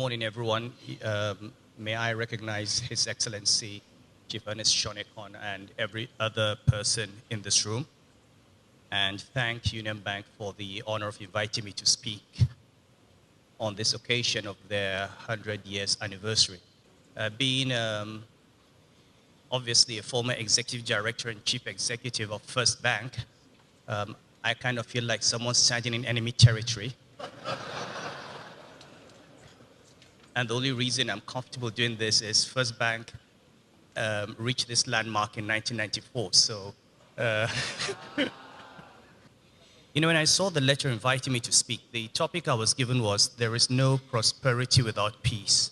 morning, everyone. May I recognize His Excellency Chief Ernest Shonekon and every other person in this room, and thank Union Bank for the honor of inviting me to speak on this occasion of their 100 years anniversary. Being obviously a former executive director and chief executive of First Bank, I kind of feel like someone standing in enemy territory. And the only reason I'm comfortable doing this is First Bank reached this landmark in 1994. So, when I saw the letter inviting me to speak, the topic I was given was, there is no prosperity without peace.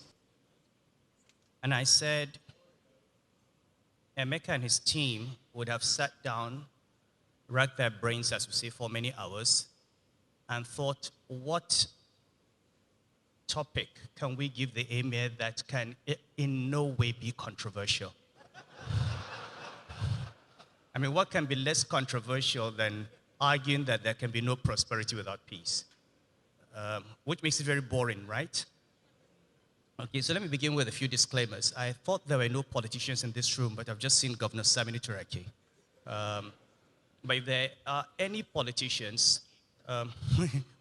And I said, Emeka and his team would have sat down, racked their brains, as we say, for many hours, and thought, what topic can we give the emir that can in no way be controversial? I mean, what can be less controversial than arguing that there can be no prosperity without peace? Which makes it very boring, right? Okay, so let me begin with a few disclaimers. I thought there were no politicians in this room, but I've just seen Governor Samini Turaki. But if there are any politicians,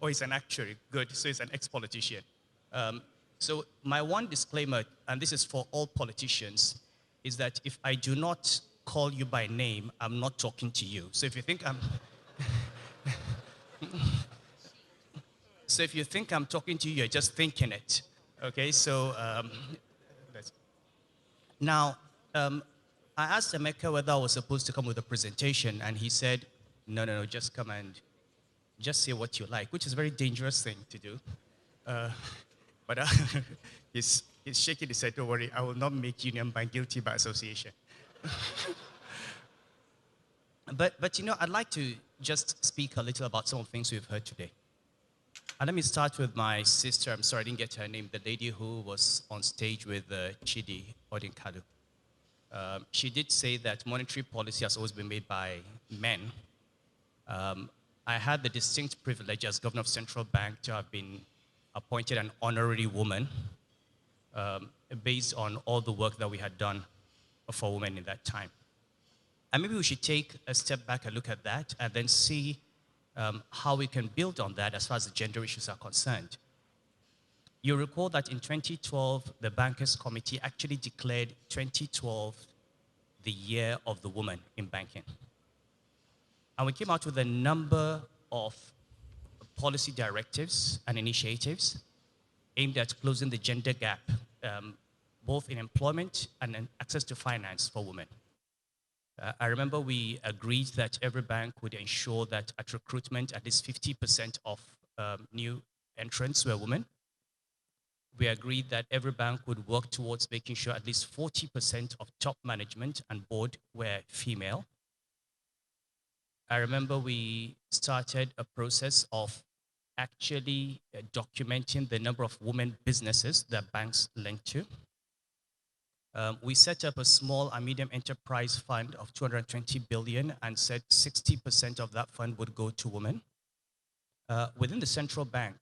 or he's an actuary, good, so he's an ex-politician. So my one disclaimer, and this is for all politicians, is that if I do not call you by name, I'm not talking to you. So if you think I'm talking to you, you're just thinking it. Okay, so now I asked Emeka whether I was supposed to come with a presentation, and he said, no, just come and just say what you like, which is a very dangerous thing to do. But he's shaking his head, don't worry, I will not make Union Bank guilty by association. But I'd like to just speak a little about some of the things we've heard today. And let me start with my sister. I'm sorry I didn't get her name, the lady who was on stage with Chidi Odinkalu. She did say that monetary policy has always been made by men. I had the distinct privilege as governor of Central Bank to have been appointed an honorary woman based on all the work that we had done for women in that time. And maybe we should take a step back and look at that and then see how we can build on that as far as the gender issues are concerned. You recall that in 2012, the Bankers Committee actually declared 2012 the year of the woman in banking. And we came out with a number of policy directives and initiatives aimed at closing the gender gap, both in employment and in access to finance for women. I remember we agreed that every bank would ensure that at recruitment, at least 50% of new entrants were women. We agreed that every bank would work towards making sure at least 40% of top management and board were female. I remember we started a process of actually documenting the number of women businesses that banks lent to. We set up a small and medium enterprise fund of 220 billion and said 60% of that fund would go to women. Within the central bank,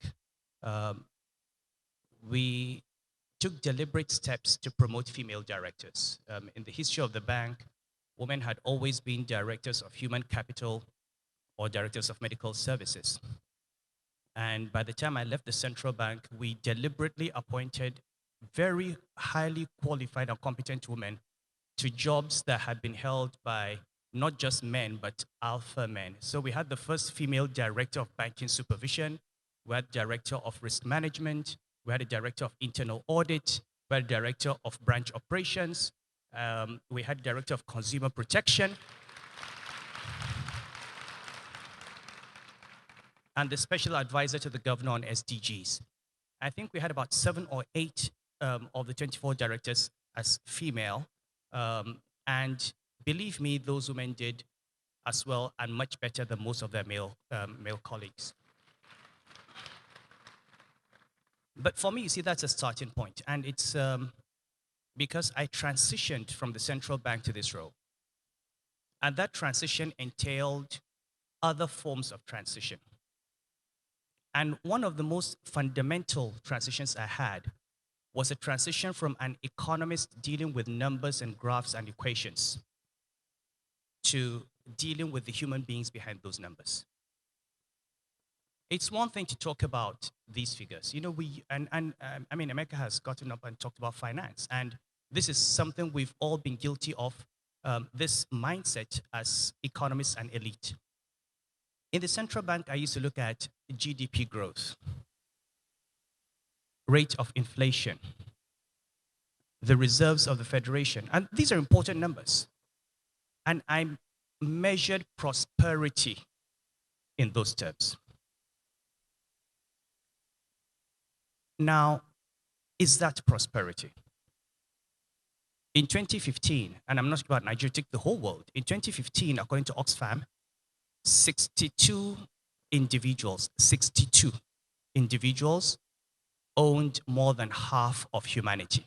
we took deliberate steps to promote female directors. In the history of the bank, women had always been directors of human capital or directors of medical services. And by the time I left the central bank, we deliberately appointed very highly qualified and competent women to jobs that had been held by not just men, but alpha men. So we had the first female director of banking supervision, we had director of risk management, we had a director of internal audit, we had a director of branch operations, we had a director of consumer protection, and the special advisor to the governor on SDGs. I think we had about 7 or 8 of the 24 directors as female, and believe me, those women did as well and much better than most of their male colleagues. But for me, you see, that's a starting point, and it's because I transitioned from the central bank to this role, and that transition entailed other forms of transition. And one of the most fundamental transitions I had was a transition from an economist dealing with numbers and graphs and equations to dealing with the human beings behind those numbers. It's one thing to talk about these figures. You know, I mean, America has gotten up and talked about finance, and this is something we've all been guilty of, this mindset as economists and elite. In the central bank, I used to look at GDP growth, rate of inflation, the reserves of the Federation, and these are important numbers. And I measured prosperity in those terms. Now, is that prosperity? In 2015, and I'm not talking about Nigeria, take the whole world. In 2015, according to Oxfam, 62 individuals owned more than half of humanity.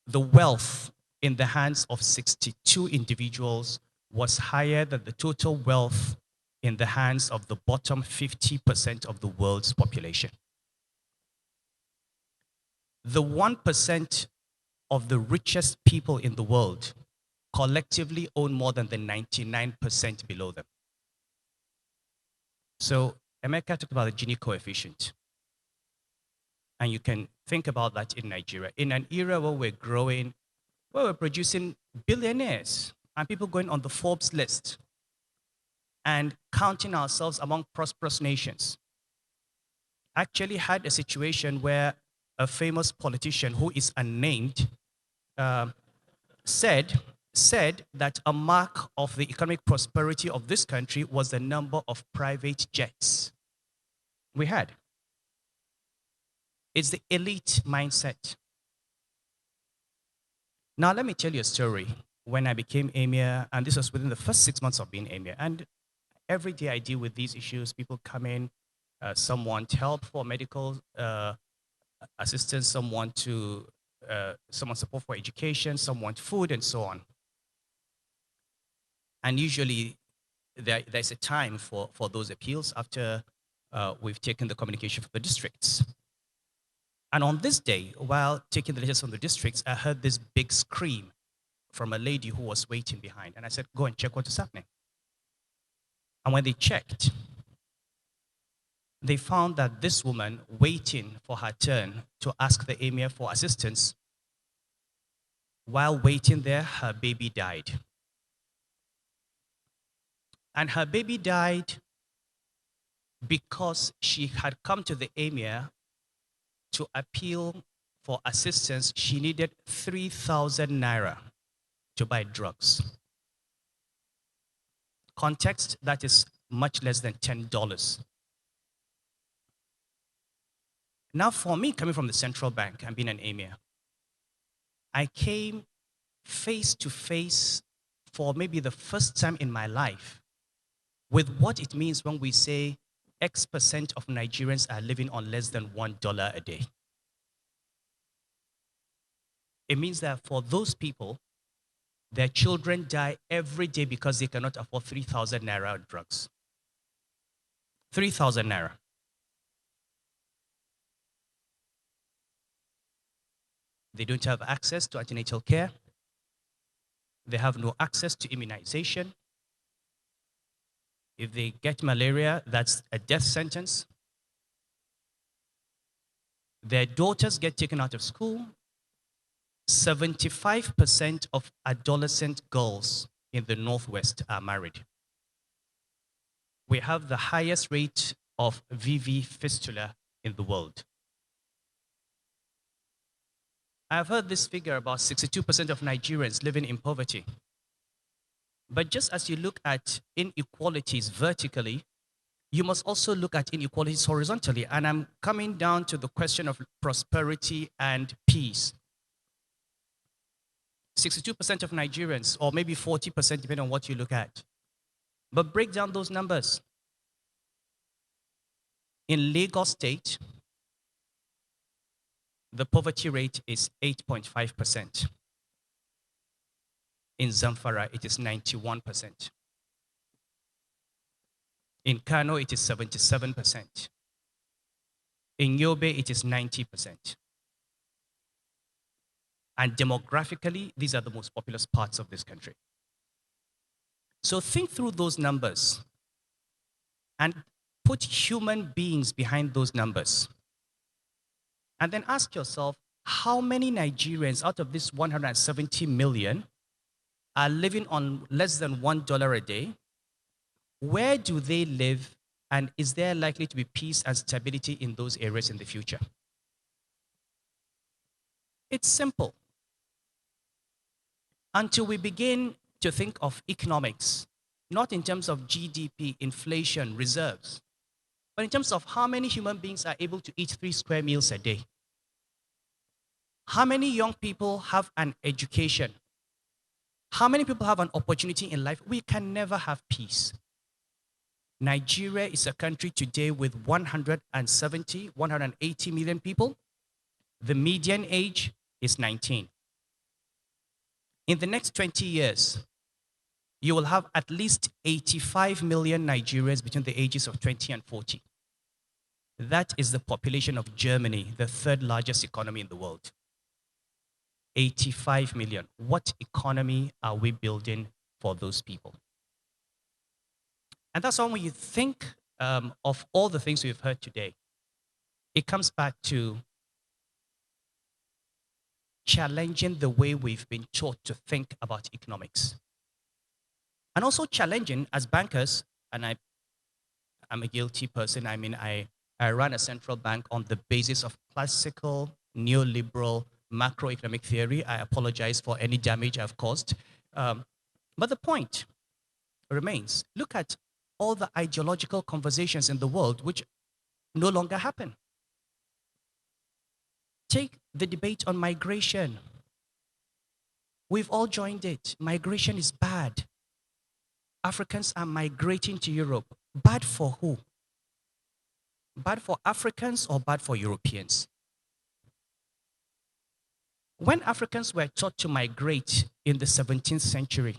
The wealth in the hands of 62 individuals was higher than the total wealth in the hands of the bottom 50% of the world's population. The 1% of the richest people in the world collectively own more than the 99% below them. So America talked about the Gini coefficient. And you can think about that in Nigeria. In an era where we're growing, where we're producing billionaires and people going on the Forbes list and counting ourselves among prosperous nations. Actually had a situation where a famous politician who is unnamed said that a mark of the economic prosperity of this country was the number of private jets we had. It's the elite mindset. Now, let me tell you a story. When I became emir, and this was within the first 6 months of being emir, and every day I deal with these issues. People come in, some want help for medical assistance, some want support for education, some want food, and so on. And usually there's a time for those appeals after we've taken the communication from the districts. And on this day, while taking the letters from the districts, I heard this big scream from a lady who was waiting behind. And I said, go and check what is happening. And when they checked, they found that this woman waiting for her turn to ask the emir for assistance, while waiting there, her baby died. And her baby died because she had come to the emir to appeal for assistance. She needed 3,000 naira to buy drugs. Context, that is much less than $10. Now, for me, coming from the central bank and being an emir, I came face to face for maybe the first time in my life with what it means when we say X% of Nigerians are living on less than $1 a day. It means that for those people, their children die every day because they cannot afford 3,000 naira on drugs. 3,000 naira. They don't have access to antenatal care. They have no access to immunization. If they get malaria, that's a death sentence. Their daughters get taken out of school. 75% of adolescent girls in the Northwest are married. We have the highest rate of VV fistula in the world. I've heard this figure about 62% of Nigerians living in poverty. But just as you look at inequalities vertically, you must also look at inequalities horizontally. And I'm coming down to the question of prosperity and peace. 62% of Nigerians, or maybe 40%, depending on what you look at. But break down those numbers. In Lagos State, the poverty rate is 8.5%. In Zamfara, it is 91%. In Kano, it is 77%. In Yobe, it is 90%. And demographically, these are the most populous parts of this country. So think through those numbers and put human beings behind those numbers. And then ask yourself, how many Nigerians out of this 170 million are living on less than $1 a day? Where do they live? And is there likely to be peace and stability in those areas in the future? It's simple. Until we begin to think of economics, not in terms of GDP, inflation, reserves, but in terms of how many human beings are able to eat 3 square meals a day. How many young people have an education? How many people have an opportunity in life? We can never have peace. Nigeria is a country today with 170, 180 million people. The median age is 19. In the next 20 years, you will have at least 85 million Nigerians between the ages of 20 and 40. That is the population of Germany, the third largest economy in the world. 85 million. What economy are we building for those people? And that's why when you think of all the things we've heard today, it comes back to challenging the way we've been taught to think about economics. And also challenging as bankers, and I'm a guilty person. I mean, I ran a central bank on the basis of classical neoliberal macroeconomic theory. I apologize for any damage I've caused. But the point remains, look at all the ideological conversations in the world which no longer happen. Take the debate on migration. We've all joined it. Migration is bad. Africans are migrating to Europe. Bad for who? Bad for Africans or bad for Europeans? When Africans were taught to migrate in the 17th century,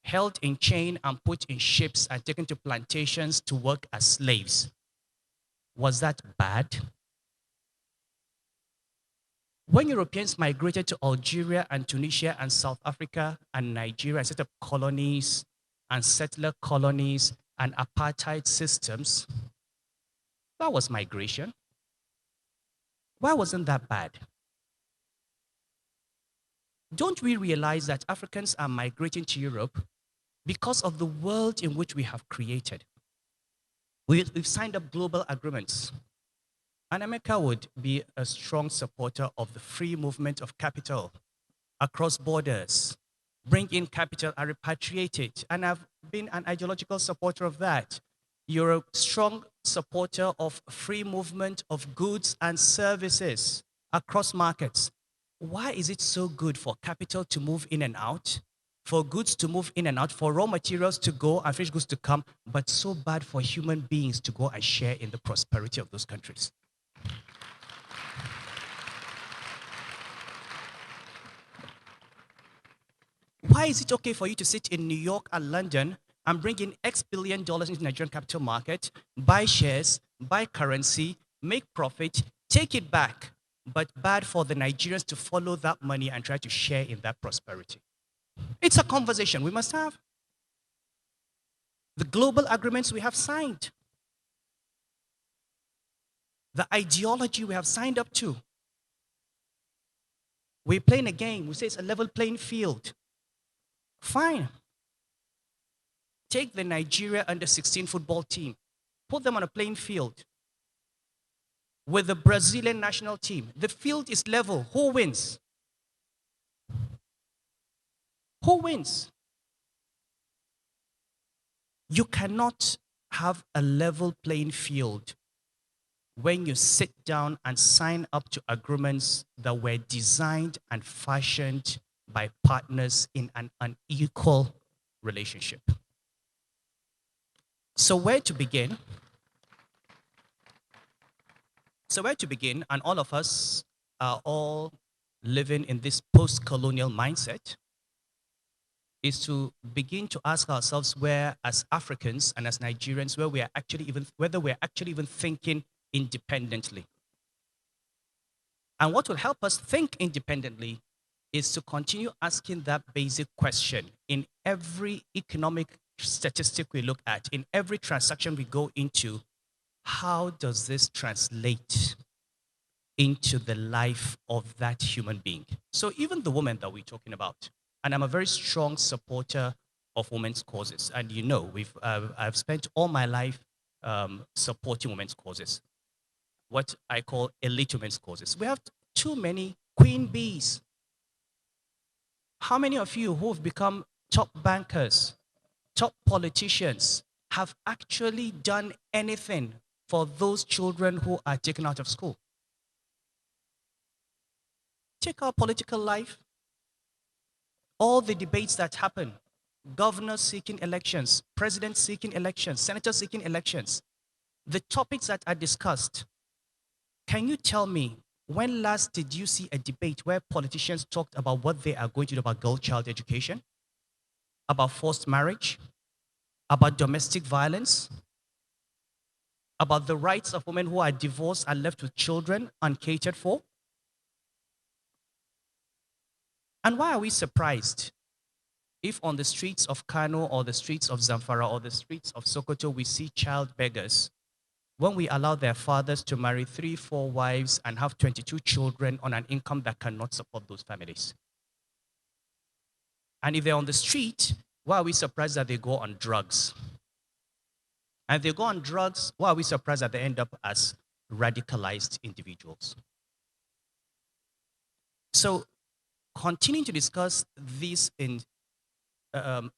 held in chain and put in ships and taken to plantations to work as slaves, was that bad? When Europeans migrated to Algeria and Tunisia and South Africa and Nigeria and set up colonies and settler colonies and apartheid systems, that was migration. Why wasn't that bad? Don't we realize that Africans are migrating to Europe because of the world in which we have created? We've signed up global agreements. And America would be a strong supporter of the free movement of capital across borders. Bring in capital and repatriate it. And I've been an ideological supporter of that. You're a strong supporter of free movement of goods and services across markets. Why is it so good for capital to move in and out, for goods to move in and out, for raw materials to go and finished goods to come, but so bad for human beings to go and share in the prosperity of those countries? Why is it okay for you to sit in New York and London and bring in X billion dollars into the Nigerian capital market, buy shares, buy currency, make profit, take it back, but bad for the Nigerians to follow that money and try to share in that prosperity? It's a conversation we must have. The global agreements we have signed, the ideology we have signed up to. We're playing a game. We say it's a level playing field. Fine. Take the Nigeria under-16 football team. Put them on a playing field with the Brazilian national team. The field is level. Who wins? Who wins? You cannot have a level playing field when you sit down and sign up to agreements that were designed and fashioned by partners in an unequal relationship. So where to begin? And all of us are all living in this post-colonial mindset, is to begin to ask ourselves where, as Africans and as Nigerians, whether we're actually even thinking independently. And what will help us think independently is to continue asking that basic question in every economic statistic we look at, in every transaction we go into. How does this translate into the life of that human being? So even the woman that we're talking about, and I'm a very strong supporter of women's causes. And you know, I've spent all my life supporting women's causes, what I call elite women's causes. We have too many queen bees. How many of you who have become top bankers, top politicians, have actually done anything for those children who are taken out of school? Take our political life, all the debates that happen, governors seeking elections, presidents seeking elections, senators seeking elections, the topics that are discussed. Can you tell me when last did you see a debate where politicians talked about what they are going to do about girl child education, about forced marriage, about domestic violence, about the rights of women who are divorced and left with children uncatered for? And why are we surprised if on the streets of Kano or the streets of Zamfara or the streets of Sokoto we see child beggars when we allow their fathers to marry 3, 4 wives and have 22 children on an income that cannot support those families? And if they're on the street, why are we surprised that they go on drugs? And if they go on drugs, why are we surprised that they end up as radicalized individuals? So continuing to discuss this in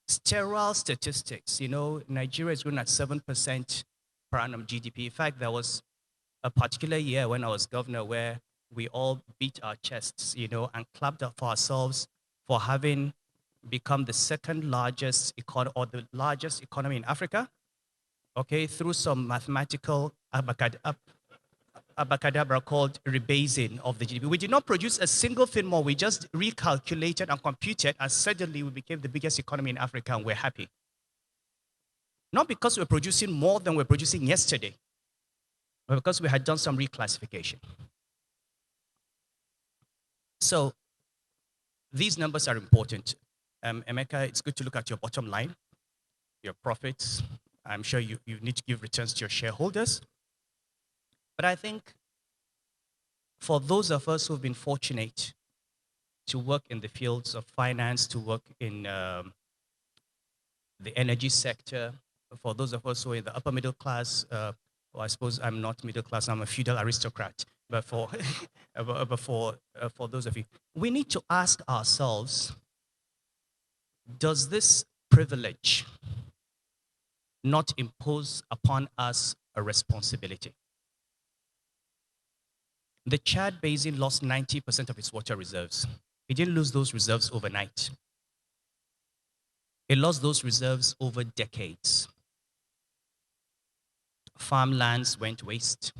sterile statistics, you know, Nigeria is growing at 7% per annum GDP. In fact, there was a particular year when I was governor where we all beat our chests, you know, and clapped up for ourselves for having become the second largest economy or the largest economy in Africa, okay, through some mathematical abacadabra called rebasing of the GDP. We did not produce a single thing more. We just recalculated and computed, and suddenly we became the biggest economy in Africa, and we're happy. Not because we're producing more than we're producing yesterday, but because we had done some reclassification. So these numbers are important. Emeka, it's good to look at your bottom line, your profits. I'm sure you need to give returns to your shareholders. But I think for those of us who've been fortunate to work in the fields of finance, to work in the energy sector, for those of us who are in the upper middle class, well, I suppose I'm not middle class, I'm a feudal aristocrat, but for, for those of you, we need to ask ourselves, does this privilege not impose upon us a responsibility? The Chad Basin lost 90% of its water reserves. It didn't lose those reserves overnight. It lost those reserves over decades. Farmlands went waste.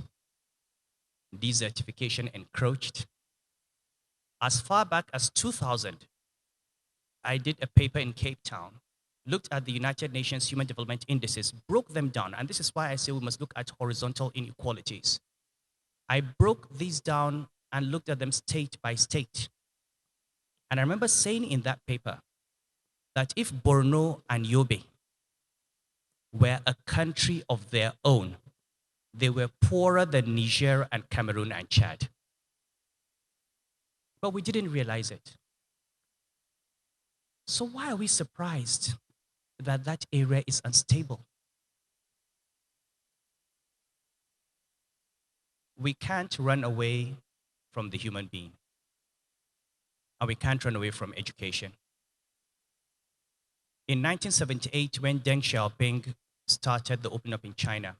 Desertification encroached. As far back as 2000, I did a paper in Cape Town, looked at the United Nations Human Development Indices, broke them down, and this is why I say we must look at horizontal inequalities. I broke these down and looked at them state by state. And I remember saying in that paper that if Borno and Yobe were a country of their own, they were poorer than Niger and Cameroon and Chad. But we didn't realize it. So why are we surprised that that area is unstable? We can't run away from the human being. And we can't run away from education. In 1978, when Deng Xiaoping started the opening up in China,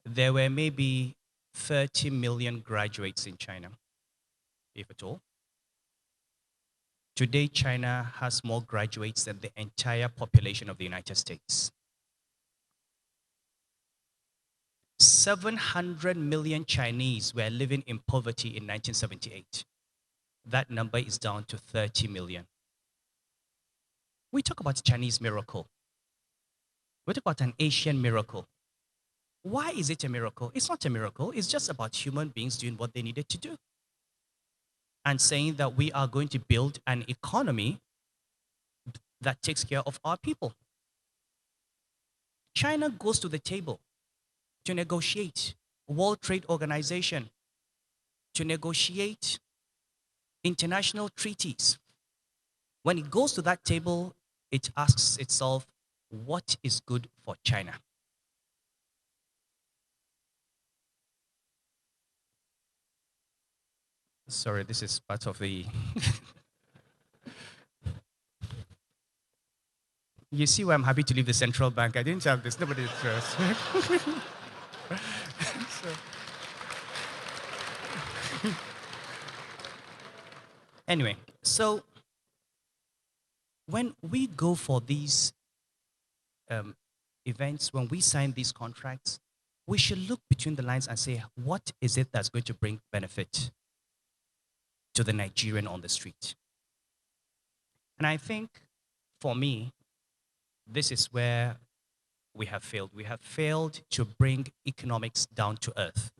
there were maybe 30 million graduates in China, if at all. Today, China has more graduates than the entire population of the United States. 700 million Chinese were living in poverty in 1978. That number is down to 30 million. We talk about Chinese miracle. We talk about an Asian miracle. Why is it a miracle? It's not a miracle. It's just about human beings doing what they needed to do and saying that we are going to build an economy that takes care of our people. China goes to the table to negotiate World Trade Organization, to negotiate international treaties. When it goes to that table, it asks itself, what is good for China? Sorry, this is part of the. You see why I'm happy to leave the central bank. I didn't have this. Nobody trusts. So, anyway, so when we go for these um, events, when we sign these contracts, we should look between the lines and say, what is it that's going to bring benefit to the Nigerian on the street? And I think for me, this is where we have failed. We have failed to bring economics down to earth.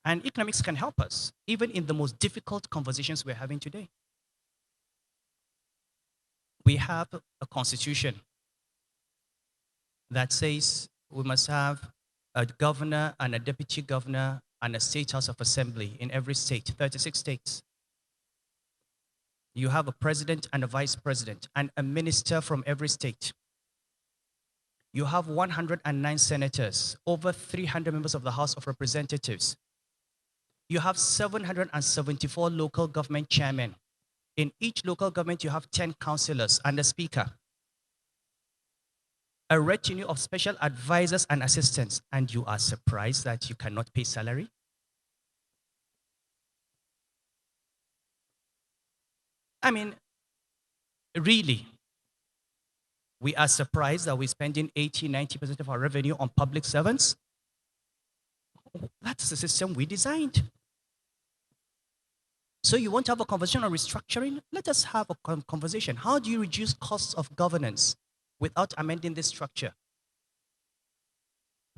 And economics can help us, even in the most difficult conversations we're having today. We have a constitution that says we must have a governor and a deputy governor and a state house of assembly in every state, 36 states. You have a president and a vice president and a minister from every state. You have 109 senators, over 300 members of the House of Representatives. You have 774 local government chairmen. In each local government, you have 10 councillors and a speaker, a retinue of special advisors and assistants, and you are surprised that you cannot pay salary? I mean, really, we are surprised that we're spending 80, 90% of our revenue on public servants? That's the system we designed. So you want to have a conversation on restructuring? Let us have a conversation. How do you reduce costs of governance without amending this structure?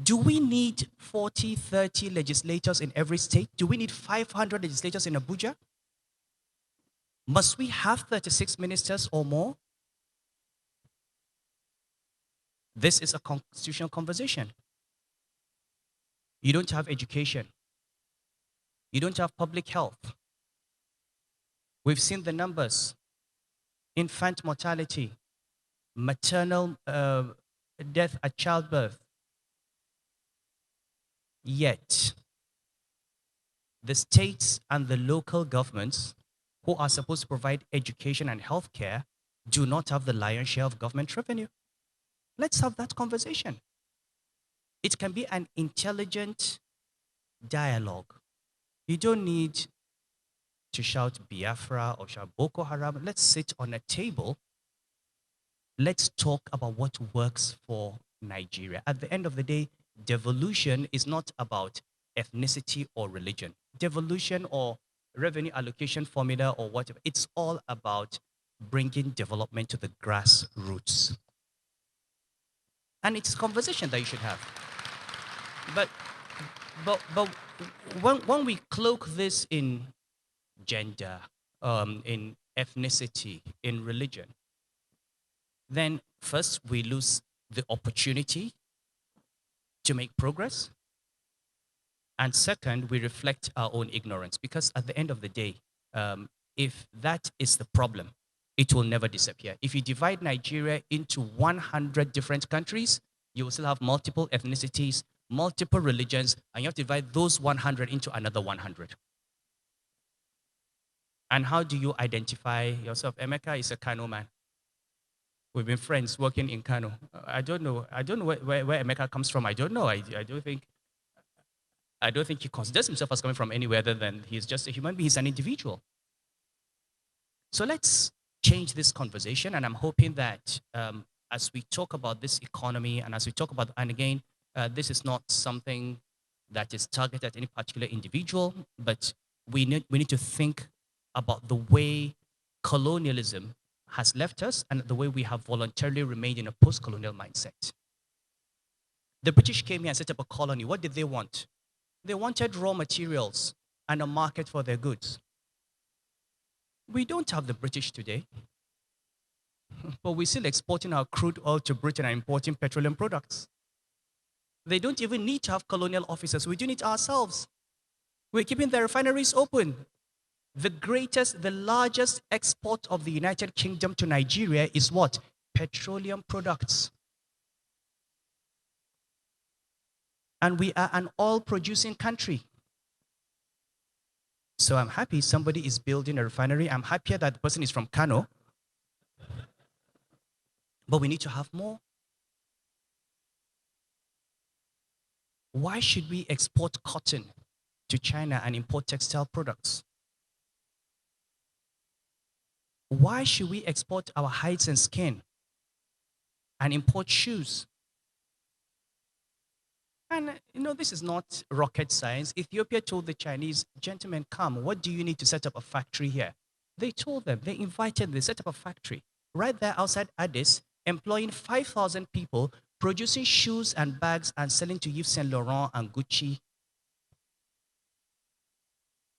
Do we need 40, 30 legislators in every state? Do we need 500 legislators in Abuja? Must we have 36 ministers or more? This is a constitutional conversation. You don't have education. You don't have public health. We've seen the numbers. Infant mortality, maternal death at childbirth. Yet, the states and the local governments who are supposed to provide education and healthcare do not have the lion's share of government revenue. Let's have that conversation. It can be an intelligent dialogue. You don't need to shout Biafra or shout Boko Haram. Let's sit on a table. Let's talk about what works for Nigeria. At the end of the day, devolution is not about ethnicity or religion. Devolution or revenue allocation formula or whatever, it's all about bringing development to the grassroots. And it's a conversation that you should have. But, but when we cloak this in gender, in ethnicity, in religion, then first we lose the opportunity to make progress. And second, we reflect our own ignorance, because at the end of the day, if that is the problem, it will never disappear. If you divide Nigeria into 100 different countries, you will still have multiple ethnicities, multiple religions, and you have to divide those 100 into another 100. And how do you identify yourself? Emeka is a Kano man. We've been friends working in Kano. I don't know where Emeka comes from. I don't know. I don't think he considers himself as coming from anywhere other than he's just a human being. He's an individual. So let's change this conversation. And I'm hoping that as we talk about this economy and as we talk about, and again, this is not something that is targeted at any particular individual, but we need to think about the way colonialism has left us and the way we have voluntarily remained in a post-colonial mindset. The British came here and set up a colony. What did they want? They wanted raw materials and a market for their goods. We don't have the British today, but we're still exporting our crude oil to Britain and importing petroleum products. They don't even need to have colonial officers. We're doing it ourselves. We're keeping the refineries open. The largest export of the United Kingdom to Nigeria is what? Petroleum products. And we are an oil-producing country. So I'm happy somebody is building a refinery. I'm happier that the person is from Kano. But we need to have more. Why should we export cotton to China and import textile products? Why should we export our hides and skin and import shoes? And this is not rocket science. Ethiopia told the Chinese, gentlemen, come, what do you need to set up a factory here? They told them, they invited, they set up a factory right there outside Addis, employing 5,000 people, producing shoes and bags and selling to Yves Saint Laurent and Gucci.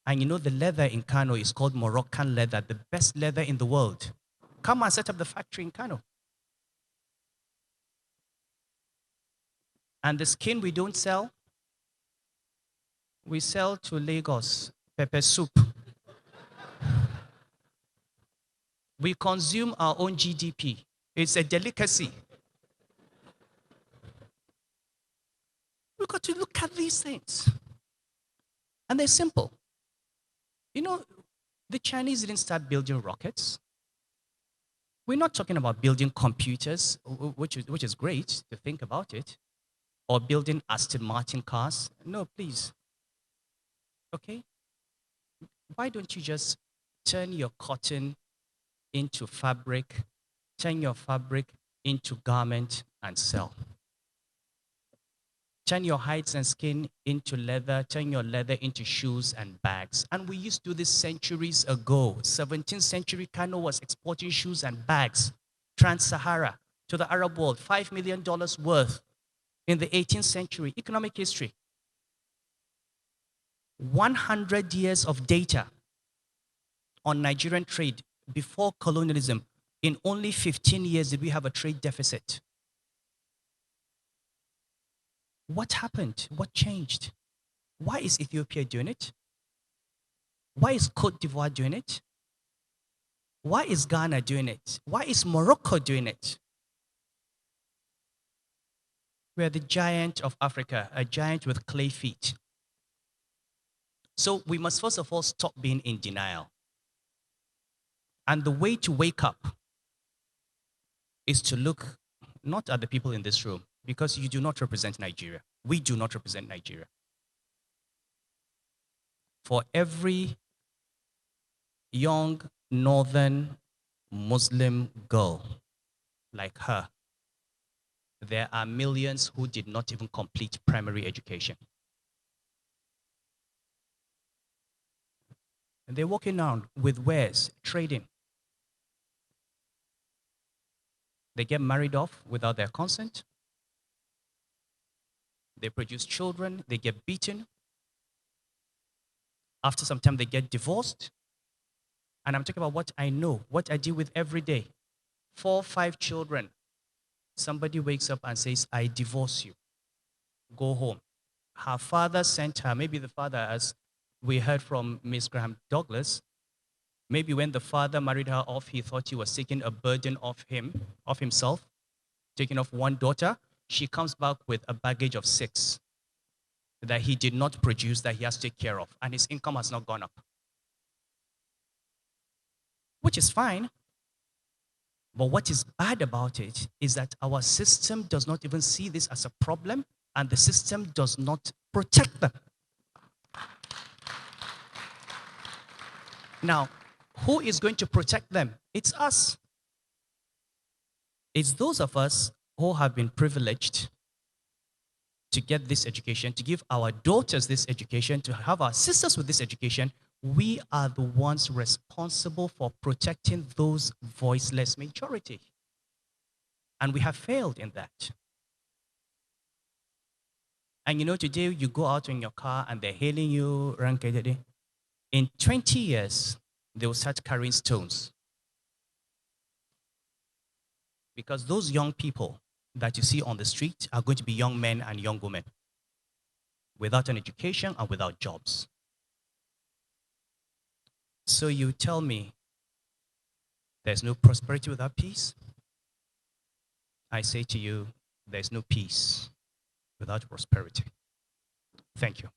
And the leather in Kano is called Moroccan leather, the best leather in the world. Come and set up the factory in Kano. And the skin we don't sell, we sell to Lagos, pepper soup. We consume our own GDP. It's a delicacy. We've got to look at these things. And they're simple. The Chinese didn't start building rockets. We're not talking about building computers, which is great to think about it, or building Aston Martin cars. No, please. Okay? Why don't you just turn your cotton into fabric, turn your fabric into garment and sell? Turn your hides and skin into leather, turn your leather into shoes and bags. And we used to do this centuries ago. 17th century, Kano was exporting shoes and bags, trans-Sahara, to the Arab world, $5 million worth in the 18th century. Economic history. 100 years of data on Nigerian trade before colonialism. In only 15 years did we have a trade deficit. What happened? What changed? Why is Ethiopia doing it? Why is Cote d'Ivoire doing it? Why is Ghana doing it? Why is Morocco doing it? We are the giant of Africa, a giant with clay feet. So we must first of all stop being in denial. And the way to wake up is to look not at the people in this room, because you do not represent Nigeria. We do not represent Nigeria. For every young northern Muslim girl like her, there are millions who did not even complete primary education. And they're walking around with wares, trading. They get married off without their consent. They produce children, they get beaten. After some time, they get divorced. And I'm talking about what I know, what I deal with every day. 4, 5 children. Somebody wakes up and says, I divorce you. Go home. Her father sent her, maybe the father, as we heard from Miss Graham Douglas, maybe when the father married her off, he thought he was taking a burden off himself, taking off one daughter. She comes back with a baggage of 6 that he did not produce, that he has to take care of, and his income has not gone up. Which is fine. But what is bad about it is that our system does not even see this as a problem, and the system does not protect them. Now, who is going to protect them? It's us. It's those of us who have been privileged to get this education, to give our daughters this education, to have our sisters with this education. We are the ones responsible for protecting those voiceless majority. And we have failed in that. And you know, today you go out in your car and they're hailing you, rankedly. In 20 years, they will start carrying stones. Because those young people that you see on the street are going to be young men and young women without an education and without jobs. So you tell me there's no prosperity without peace? I say to you, there's no peace without prosperity. Thank you.